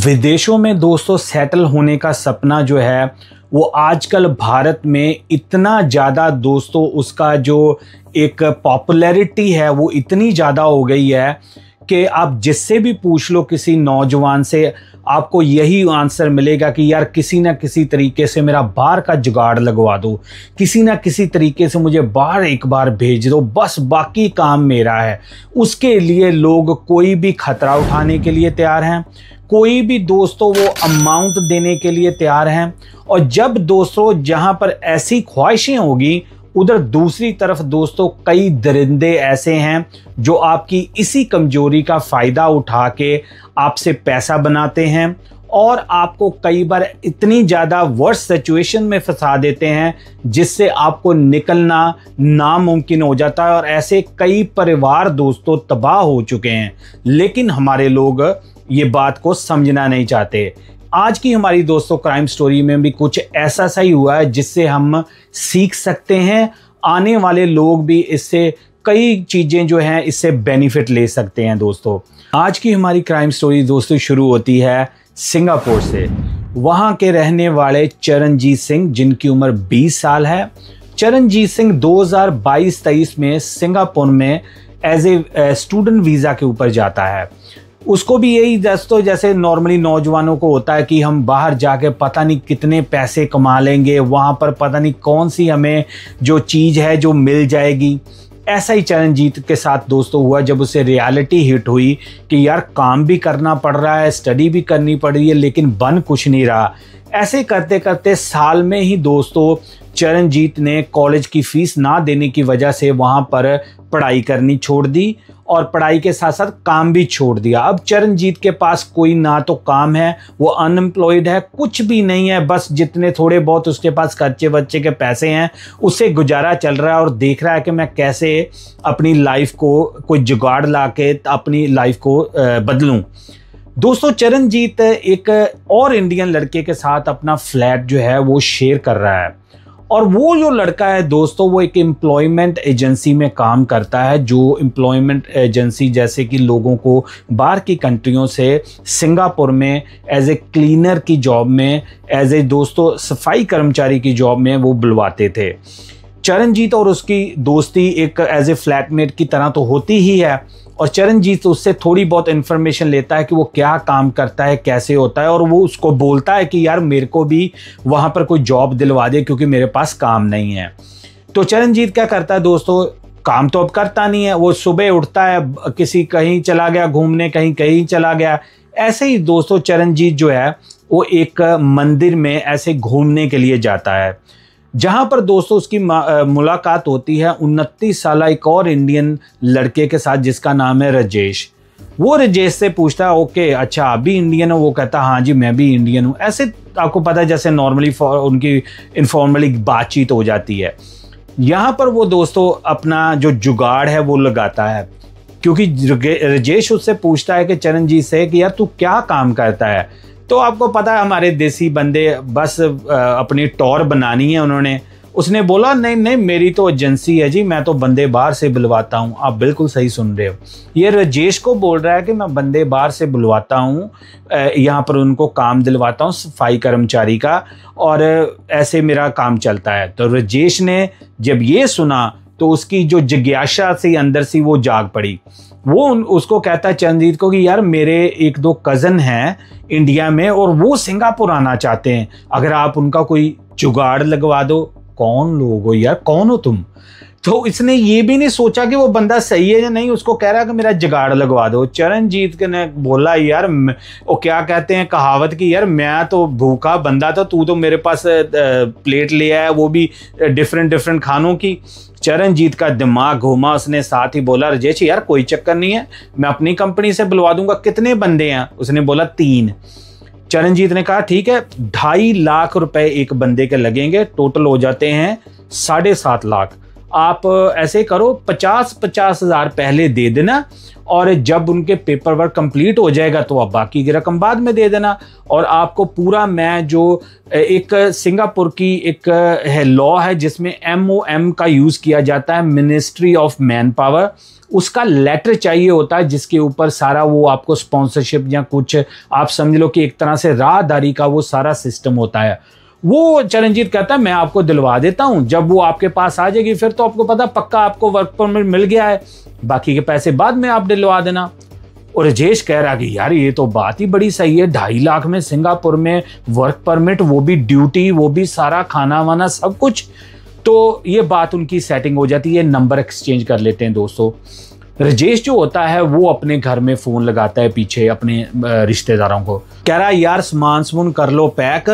विदेशों में दोस्तों सेटल होने का सपना जो है वो आजकल भारत में इतना ज़्यादा दोस्तों उसका जो एक पॉपुलैरिटी है वो इतनी ज़्यादा हो गई है कि आप जिससे भी पूछ लो किसी नौजवान से आपको यही आंसर मिलेगा कि यार किसी ना किसी तरीके से मेरा बाहर का जुगाड़ लगवा दो, किसी ना किसी तरीके से मुझे बाहर एक बार भेज दो, बस बाकी काम मेरा है। उसके लिए लोग कोई भी खतरा उठाने के लिए तैयार हैं, कोई भी दोस्तों वो अमाउंट देने के लिए तैयार हैं। और जब दोस्तों जहां पर ऐसी ख्वाहिशें होगी उधर दूसरी तरफ दोस्तों कई दरिंदे ऐसे हैं जो आपकी इसी कमजोरी का फायदा उठा के आपसे पैसा बनाते हैं और आपको कई बार इतनी ज़्यादा वर्स्ट सिचुएशन में फंसा देते हैं जिससे आपको निकलना नामुमकिन हो जाता है। और ऐसे कई परिवार दोस्तों तबाह हो चुके हैं, लेकिन हमारे लोग ये बात को समझना नहीं चाहते। आज की हमारी दोस्तों क्राइम स्टोरी में भी कुछ ऐसा सा ही हुआ है जिससे हम सीख सकते हैं, आने वाले लोग भी इससे कई चीज़ें जो हैं इससे बेनिफिट ले सकते हैं। दोस्तों आज की हमारी क्राइम स्टोरी दोस्तों शुरू होती है सिंगापुर से। वहाँ के रहने वाले चरणजीत सिंह जिनकी उम्र 20 साल है। चरणजीत सिंह 2022-23 में सिंगापुर में एज ए स्टूडेंट वीज़ा के ऊपर जाता है। उसको भी यही दोस्तों जैसे नॉर्मली नौजवानों को होता है कि हम बाहर जाके पता नहीं कितने पैसे कमा लेंगे, वहाँ पर पता नहीं कौन सी हमें जो चीज़ है जो मिल जाएगी। ऐसा ही चरणजीत के साथ दोस्तों हुआ जब उसे रियलिटी हिट हुई कि यार काम भी करना पड़ रहा है, स्टडी भी करनी पड़ रही है, लेकिन बन कुछ नहीं रहा। ऐसे करते करते साल में ही दोस्तों चरणजीत ने कॉलेज की फीस ना देने की वजह से वहाँ पर पढ़ाई करनी छोड़ दी और पढ़ाई के साथ साथ काम भी छोड़ दिया। अब चरणजीत के पास कोई ना तो काम है, वो अनएम्प्लॉयड है, कुछ भी नहीं है, बस जितने थोड़े बहुत उसके पास खर्चे बच्चे के पैसे हैं उससे गुजारा चल रहा है और देख रहा है कि मैं कैसे अपनी लाइफ को कोई जुगाड़ ला के अपनी लाइफ को बदलूं। दोस्तों चरणजीत एक और इंडियन लड़के के साथ अपना फ्लैट जो है वो शेयर कर रहा है और वो जो लड़का है दोस्तों वो एक एम्प्लॉयमेंट एजेंसी में काम करता है, जो एम्प्लॉयमेंट एजेंसी जैसे कि लोगों को बाहर की कंट्रियों से सिंगापुर में एज ए क्लीनर की जॉब में, एज ए दोस्तों सफाई कर्मचारी की जॉब में वो बुलवाते थे। चरणजीत और उसकी दोस्ती एक एज ए फ्लैटमेट की तरह तो होती ही है और चरणजीत उससे थोड़ी बहुत इन्फॉर्मेशन लेता है कि वो क्या काम करता है, कैसे होता है, और वो उसको बोलता है कि यार मेरे को भी वहाँ पर कोई जॉब दिलवा दे क्योंकि मेरे पास काम नहीं है। तो चरणजीत क्या करता है दोस्तों, काम तो अब करता नहीं है, वो सुबह उठता है, किसी कहीं चला गया घूमने, कहीं कहीं चला गया। ऐसे ही दोस्तों चरणजीत जो है वो एक मंदिर में ऐसे घूमने के लिए जाता है जहां पर दोस्तों उसकी मुलाकात होती है 29 साल एक और इंडियन लड़के के साथ जिसका नाम है राजेश। वो राजेश से पूछता है ओके अच्छा आप भी इंडियन हो? वो कहता हाँ जी मैं भी इंडियन हूँ। ऐसे आपको पता है जैसे नॉर्मली उनकी इनफॉर्मली बातचीत हो जाती है। यहाँ पर वो दोस्तों अपना जो जुगाड़ है वो लगाता है क्योंकि राजेश उससे पूछता है कि चरणजीत से कि यार तू क्या काम करता है? तो आपको पता है हमारे देसी बंदे बस अपनी टॉर बनानी है उन्होंने। उसने बोला नहीं नहीं मेरी तो एजेंसी है जी, मैं तो बंदे बाहर से बुलवाता हूँ। आप बिल्कुल सही सुन रहे हो, ये राजेश को बोल रहा है कि मैं बंदे बाहर से बुलवाता हूँ, यहाँ पर उनको काम दिलवाता हूँ सफाई कर्मचारी का और ऐसे मेरा काम चलता है। तो राजेश ने जब ये सुना तो उसकी जो जिज्ञासा सी अंदर सी वो जाग पड़ी। वो उसको कहता है चरणजीत को कि यार मेरे एक दो कज़न हैं इंडिया में और वो सिंगापुर आना चाहते हैं, अगर आप उनका कोई जुगाड़ लगवा दो। कौन लोग हो यार, कौन हो तुम? तो इसने ये भी नहीं सोचा कि वो बंदा सही है या नहीं, उसको कह रहा है कि मेरा जुगाड़ लगवा दो। चरणजीत ने बोला यार वो क्या कहते हैं कहावत की, यार मैं तो भूखा बंदा था, तू तो मेरे पास प्लेट ले आया वो भी डिफरेंट खानों की। चरणजीत का दिमाग घूमा, उसने साथ ही बोला राजेश यार कोई चक्कर नहीं है, मैं अपनी कंपनी से बुलवा दूंगा। कितने बंदे हैं? उसने बोला 3। चरणजीत ने कहा ठीक है 2.5 लाख रुपए एक बंदे के लगेंगे, टोटल हो जाते हैं 7.5 लाख। आप ऐसे करो 50-50 हज़ार पहले दे देना और जब उनके पेपर वर्क कंप्लीट हो जाएगा तो आप बाकी की रकम बाद में दे देना। और आपको पूरा मैं जो एक सिंगापुर की एक है लॉ है जिसमें MOM का यूज़ किया जाता है, मिनिस्ट्री ऑफ मैन पावर, उसका लेटर चाहिए होता है जिसके ऊपर सारा वो आपको स्पॉन्सरशिप या कुछ आप समझ लो कि एक तरह से राहदारी का वो सारा सिस्टम होता है। वो चरणजीत कहता है मैं आपको दिलवा देता हूं, जब वो आपके पास आ जाएगी फिर तो आपको पता पक्का आपको वर्क परमिट मिल गया है, बाकी के पैसे बाद में आप दिलवा देना। और राजेश कह रहा कि यार ये तो बात ही बड़ी सही है, 2.5 लाख में सिंगापुर में वर्क परमिट, वो भी ड्यूटी, वो भी सारा खाना वाना सब कुछ। तो ये बात उनकी सेटिंग हो जाती है, नंबर एक्सचेंज कर लेते हैं दोस्तों। राजेश जो होता है वो अपने घर में फोन लगाता है पीछे अपने रिश्तेदारों को, कह रहा है यार सामान कर लो पैक,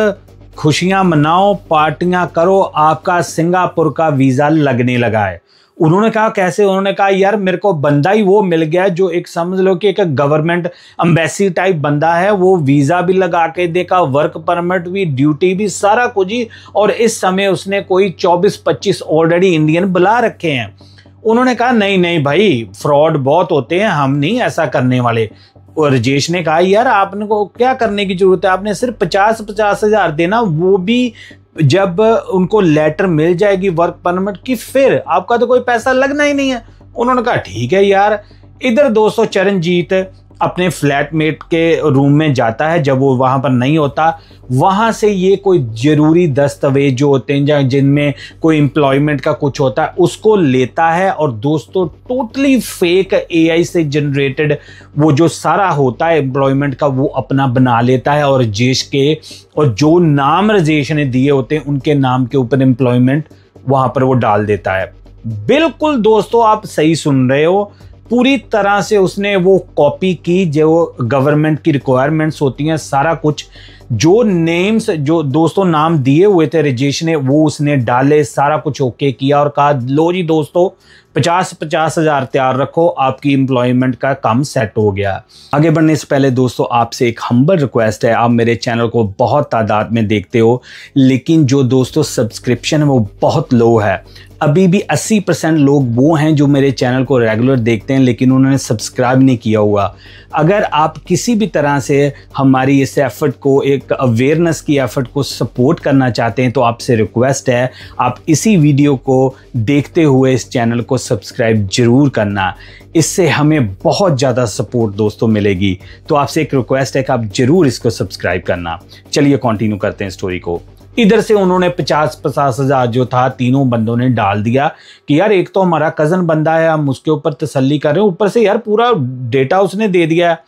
खुशियां मनाओ, पार्टियां करो, आपका सिंगापुर का वीजा लगने लगा है। उन्होंने कहा कैसे? उन्होंने कहा यार मेरे को बंदा ही वो मिल गया जो एक समझ लो कि एक गवर्नमेंट एम्बेसी टाइप बंदा है, वो वीजा भी लगा के देगा, वर्क परमिट भी, ड्यूटी भी, सारा कुछ ही। और इस समय उसने कोई 24-25 ऑलरेडी इंडियन बुला रखे हैं। उन्होंने कहा नहीं नहीं भाई, फ्रॉड बहुत होते हैं, हम नहीं ऐसा करने वाले। और राजेश ने कहा यार आपने को क्या करने की जरूरत है, आपने सिर्फ 50-50 हजार देना, वो भी जब उनको लेटर मिल जाएगी वर्क परमिट की, फिर आपका तो कोई पैसा लगना ही नहीं है। उन्होंने कहा ठीक है यार। इधर दोस्तों चरणजीत अपने फ्लैटमेट के रूम में जाता है, जब वो वहां पर नहीं होता, वहां से ये कोई जरूरी दस्तावेज जो होते हैं जिनमें कोई एम्प्लॉयमेंट का कुछ होता है उसको लेता है। और दोस्तों टोटली फेक एआई से जनरेटेड वो जो सारा होता है एम्प्लॉयमेंट का वो अपना बना लेता है, और राजेश के और जो नाम राजेश ने दिए होते हैं उनके नाम के ऊपर एम्प्लॉयमेंट वहां पर वो डाल देता है। बिल्कुल दोस्तों आप सही सुन रहे हो, पूरी तरह से उसने वो कॉपी की जो गवर्नमेंट की रिक्वायरमेंट्स होती हैं, सारा कुछ जो नेम्स जो दोस्तों नाम दिए हुए थे राजेश ने वो उसने डाले, सारा कुछ ओके किया और कहा लो जी दोस्तों 50-50 हजार तैयार रखो, आपकी एम्प्लॉयमेंट का काम सेट हो गया। आगे बढ़ने से पहले दोस्तों आपसे एक हम्बल रिक्वेस्ट है, आप मेरे चैनल को बहुत तादाद में देखते हो लेकिन जो दोस्तों सब्सक्रिप्शन है वो बहुत लो है। अभी भी 80% लोग वो हैं जो मेरे चैनल को रेगुलर देखते हैं लेकिन उन्होंने सब्सक्राइब नहीं किया हुआ। अगर आप किसी भी तरह से हमारी इस एफर्ट को, एक अवेयरनेस की एफर्ट को सपोर्ट करना चाहते हैं तो आपसे रिक्वेस्ट है आप इसी वीडियो को देखते हुए इस चैनल को सब्सक्राइब जरूर करना, इससे हमें बहुत ज़्यादा सपोर्ट दोस्तों मिलेगी। तो आपसे एक रिक्वेस्ट है कि आप जरूर इसको सब्सक्राइब करना। चलिए कंटिन्यू करते हैं स्टोरी को। इधर से उन्होंने 50-50 हजार जो था तीनों बंदों ने डाल दिया कि यार एक तो हमारा कजन बंदा है, हम उसके ऊपर तसल्ली कर रहे हैं, ऊपर से यार पूरा डेटा उसने दे दिया है।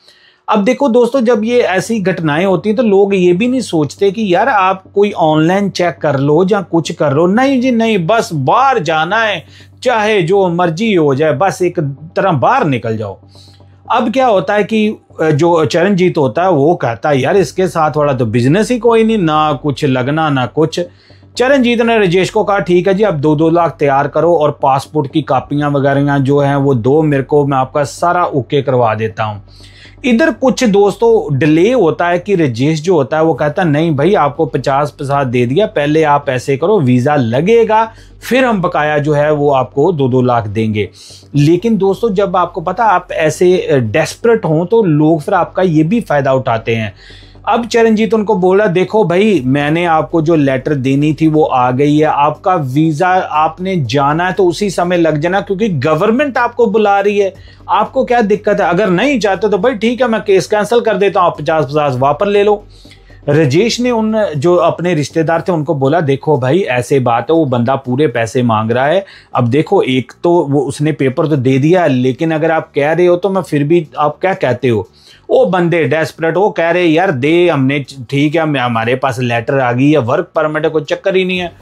अब देखो दोस्तों जब ये ऐसी घटनाएं होती हैं तो लोग ये भी नहीं सोचते कि यार आप कोई ऑनलाइन चेक कर लो या कुछ कर लो, नहीं जी नहीं, बस बाहर जाना है, चाहे जो मर्जी हो जाए, बस एक तरह बाहर निकल जाओ। अब क्या होता है कि जो चरणजीत होता है वो कहता है यार इसके साथ वाला तो बिजनेस ही कोई नहीं, ना कुछ लगना ना कुछ। चरणजीत ने राजेश को कहा ठीक है जी अब 2-2 लाख तैयार करो और पासपोर्ट की कापियां वगैरह जो हैं वो दो मेरे को, मैं आपका सारा ओके करवा देता हूं। इधर कुछ दोस्तों डिले होता है कि राजेश जो होता है वो कहता है नहीं भाई आपको 50-50 दे दिया, पहले आप ऐसे करो वीजा लगेगा फिर हम बकाया जो है वो आपको 2-2 लाख देंगे। लेकिन दोस्तों जब आपको पता आप ऐसे डेस्परेट हों तो लोग फिर आपका ये भी फायदा उठाते हैं। अब चरणजीत उनको बोला देखो भाई मैंने आपको जो लेटर देनी थी वो आ गई है, आपका वीजा आपने जाना है तो उसी समय लग जाना क्योंकि गवर्नमेंट आपको बुला रही है, आपको क्या दिक्कत है, अगर नहीं चाहते तो भाई ठीक है मैं केस कैंसिल कर देता हूं, आप 50-50 वापस ले लो। राजेश ने उन जो अपने रिश्तेदार थे उनको बोला देखो भाई ऐसे बात है, वो बंदा पूरे पैसे मांग रहा है, अब देखो एक तो वो उसने पेपर तो दे दिया लेकिन अगर आप कह रहे हो तो मैं फिर भी, आप क्या कहते हो, वो बंदे डेस्परेट वो कह रहे यार दे, हमने ठीक है हमारे पास लेटर आ गई है, वर्क परमिट है, कोई चक्कर ही नहीं है।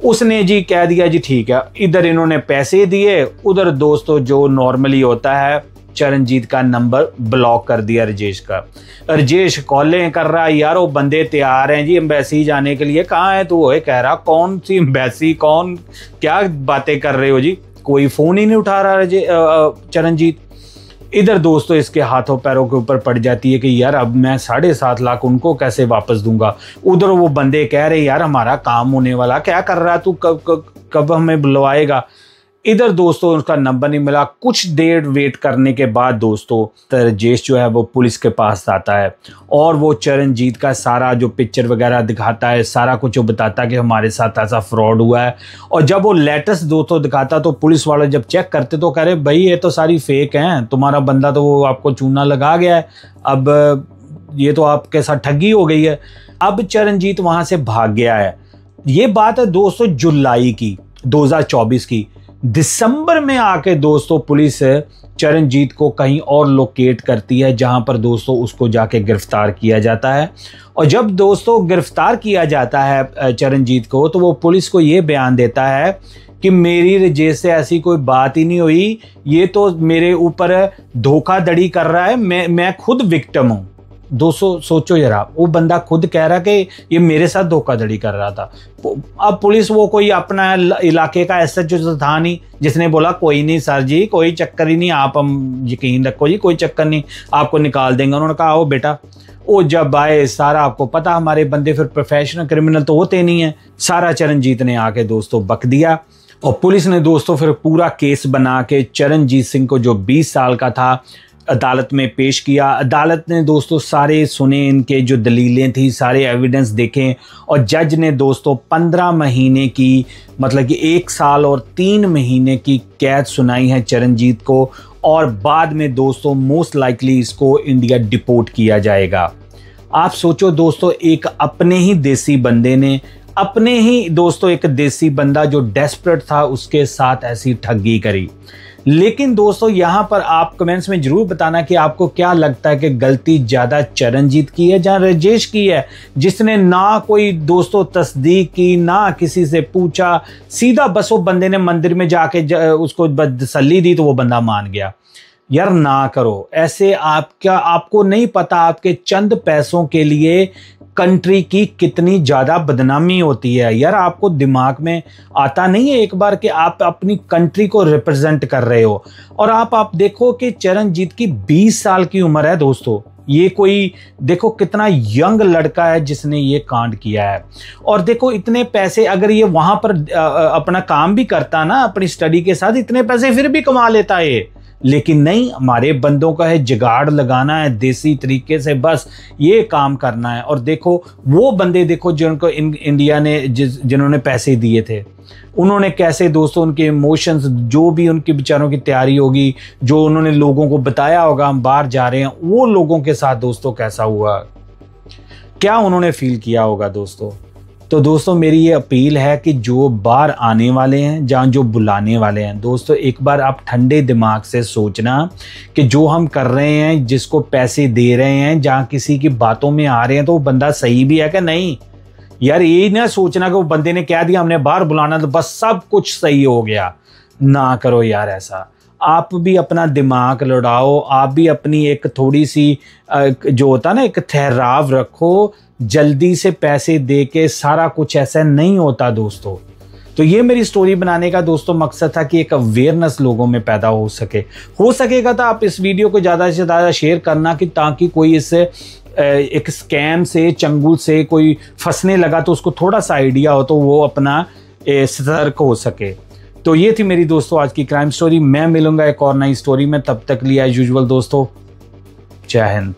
उसने जी कह दिया जी ठीक है, इधर इन्होंने पैसे दिए, उधर दोस्तों जो नॉर्मली होता है चरणजीत का नंबर ब्लॉक कर दिया राजेश का। राजेश कॉलें कर रहा है यार वो बंदे तैयार हैं जी एम्बेसी जाने के लिए, कहाँ है तू, वो कह रहा कौन सी एम्बेसी, कौन क्या बातें कर रहे हो जी, कोई फोन ही नहीं उठा रहा चरणजीत। इधर दोस्तों इसके हाथों पैरों के ऊपर पड़ जाती है कि यार अब मैं 7.5 लाख उनको कैसे वापस दूंगा। उधर वो बंदे कह रहे यार हमारा काम होने वाला, क्या कर रहा तू, कब हमें बुलवाएगा। इधर दोस्तों उसका नंबर नहीं मिला। कुछ देर वेट करने के बाद दोस्तों राजेश जो है वो पुलिस के पास आता है और वो चरणजीत का सारा जो पिक्चर वगैरह दिखाता है, सारा कुछ वो बताता है कि हमारे साथ ऐसा फ्रॉड हुआ है। और जब वो लेटेस्ट दोस्तों दिखाता तो पुलिस वाले जब चेक करते तो कह रहे भाई ये तो सारी फेक हैं, तुम्हारा बंदा तो वो आपको चूना लगा गया है, अब ये तो आपके साथ ठगी हो गई है। अब चरणजीत वहां से भाग गया है। ये बात है दोस्तों जुलाई की 2024 की। दिसंबर में आके दोस्तों पुलिस चरणजीत को कहीं और लोकेट करती है, जहां पर दोस्तों उसको जाके गिरफ्तार किया जाता है। और जब दोस्तों गिरफ्तार किया जाता है चरणजीत को, तो वो पुलिस को ये बयान देता है कि मेरी राजेश से ऐसी कोई बात ही नहीं हुई, ये तो मेरे ऊपर धोखाधड़ी कर रहा है, मैं खुद विक्टिम हूं। दोस्तों सोचो जरा, वो बंदा खुद कह रहा कि ये मेरे साथ धोखाधड़ी कर रहा था। अब पुलिस वो कोई अपना इलाके का एसएचओ तो था नहीं जिसने बोला कोई नहीं सर जी, कोई चक्कर ही नहीं, आप हम यकीन रखो जी, कोई चक्कर नहीं, आपको निकाल देंगे। उन्होंने कहा आओ बेटा। वो जब आए, सारा आपको पता हमारे बंदे फिर प्रोफेशनल क्रिमिनल तो होते नहीं है, सारा चरणजीत ने आके दोस्तों बक दिया। और पुलिस ने दोस्तों फिर पूरा केस बना के चरणजीत सिंह को, जो 20 साल का था, अदालत में पेश किया। अदालत ने दोस्तों सारे सुने, इनके जो दलीलें थी, सारे एविडेंस देखे। और जज ने दोस्तों 15 महीने की, मतलब कि 1 साल और 3 महीने की कैद सुनाई है चरणजीत को। और बाद में दोस्तों मोस्ट लाइकली इसको इंडिया डिपोर्ट किया जाएगा। आप सोचो दोस्तों, एक अपने ही देसी बंदे ने, अपने ही दोस्तों एक देसी बंदा जो डेस्परेट था, उसके साथ ऐसी ठगी करी। लेकिन दोस्तों यहाँ पर आप कमेंट्स में जरूर बताना कि आपको क्या लगता है कि गलती ज्यादा चरणजीत की है या राजेश की है, जिसने ना कोई दोस्तों तस्दीक की, ना किसी से पूछा, सीधा बस वो बंदे ने मंदिर में जाके उसको तसल्ली दी तो वो बंदा मान गया। यार ना करो ऐसे। आपको नहीं पता आपके चंद पैसों के लिए कंट्री की कितनी ज्यादा बदनामी होती है। यार आपको दिमाग में आता नहीं है एक बार कि आप अपनी कंट्री को रिप्रेजेंट कर रहे हो। और आप देखो कि चरणजीत की 20 साल की उम्र है दोस्तों, ये कोई देखो कितना यंग लड़का है जिसने ये कांड किया है। और देखो इतने पैसे, अगर ये वहां पर अपना काम भी करता ना अपनी स्टडी के साथ, इतने पैसे फिर भी कमा लेता है। लेकिन नहीं, हमारे बंदों का है जुगाड़ लगाना है देसी तरीके से, बस ये काम करना है। और देखो वो बंदे देखो जिनको इंडिया ने जिन्होंने पैसे दिए थे, उन्होंने कैसे दोस्तों उनके इमोशंस, जो भी उनके बेचारों की तैयारी होगी, जो उन्होंने लोगों को बताया होगा हम बाहर जा रहे हैं, वो लोगों के साथ दोस्तों कैसा हुआ, क्या उन्होंने फील किया होगा दोस्तों। तो दोस्तों मेरी ये अपील है कि जो बाहर आने वाले हैं, जहाँ जो बुलाने वाले हैं, दोस्तों एक बार आप ठंडे दिमाग से सोचना कि जो हम कर रहे हैं, जिसको पैसे दे रहे हैं, जहाँ किसी की बातों में आ रहे हैं, तो वो बंदा सही भी है कि नहीं। यार ये ना सोचना कि वो बंदे ने कह दिया हमने बाहर बुलाना तो बस सब कुछ सही हो गया। ना करो यार ऐसा। आप भी अपना दिमाग लड़ाओ, आप भी अपनी एक थोड़ी सी जो होता ना एक ठहराव रखो। जल्दी से पैसे दे के सारा कुछ ऐसा नहीं होता दोस्तों। तो ये मेरी स्टोरी बनाने का दोस्तों मकसद था कि एक अवेयरनेस लोगों में पैदा हो सकेगा। तो आप इस वीडियो को ज़्यादा से ज़्यादा शेयर करना कि ताकि कोई इससे एक स्कैम से, चंगुल से कोई फंसने लगा तो उसको थोड़ा सा आइडिया हो, तो वो अपना सतर्क हो सके। तो ये थी मेरी दोस्तों आज की क्राइम स्टोरी। मैं मिलूंगा एक और नई स्टोरी में, तब तक लिए एज यूजुअल दोस्तों, जय हिंद।